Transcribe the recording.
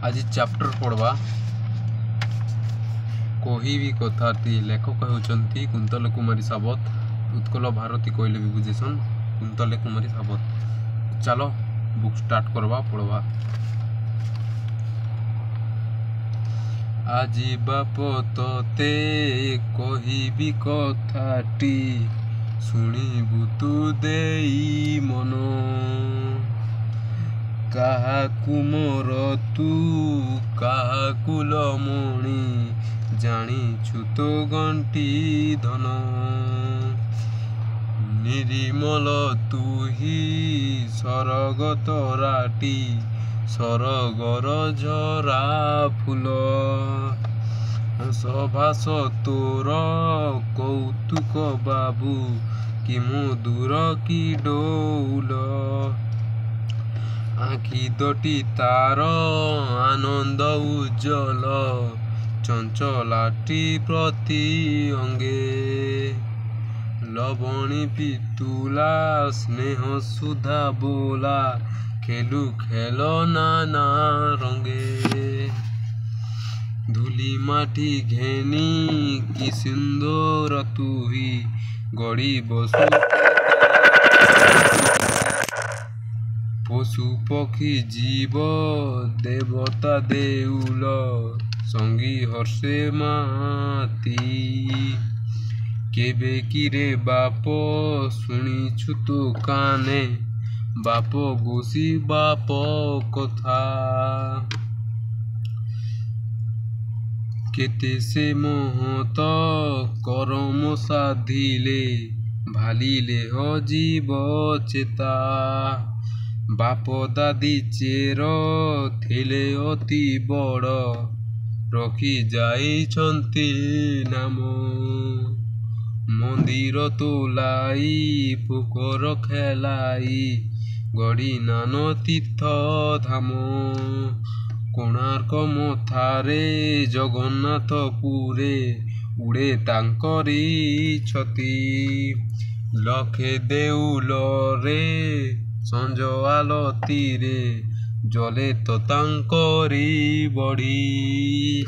आज चैप्टर पढ़वा कहिबी कथाटी लेखक होउचंती कुंतल कुमारी सावत। उत्कल भारती कहले भी बुझेसन कुंतल कुमारी सावत। चलो बुक स्टार्ट करवा पढ़वा। आज बाप तोते कहिबी कथाटी शुणिबु तु देई मन। काहाकु मोर तु काहाकु लमणि जानिछु तो गंटी धन। निरिमल तुही सरग तराटी सरगर झरा फूल। सभास तोर कौतुक बाबू कि मधुर कि डौल। आखि दोटी तार आनंद उज्जवल चंचलाटी प्रति अंगे। लवणी पितुला स्नेह सुधा बोला खेलु खेल नाना रंगे। धूली माटी घेनी कि सुंदर तुही गड़ी बसु। पशु पक्षी जीव देवता देउल संगी हर्षे माती। केबे किरे बाप शुणिछु तो काने बाप गोसी बाप कथा। केते से महत करम साधिले भालिले हो जीव चेता। बाप दादी चेर थिले अति बड़ रखी जाइछंती नाम। मंदिर तोलाई पोखर खेलाई गड़ी नान तीर्थ धाम। कोणार्क मथारे जगन्नाथपुरे उड़े तांकरी छती। लखे देउल रे संज आलती रे जले तो तांकरी बड़ी।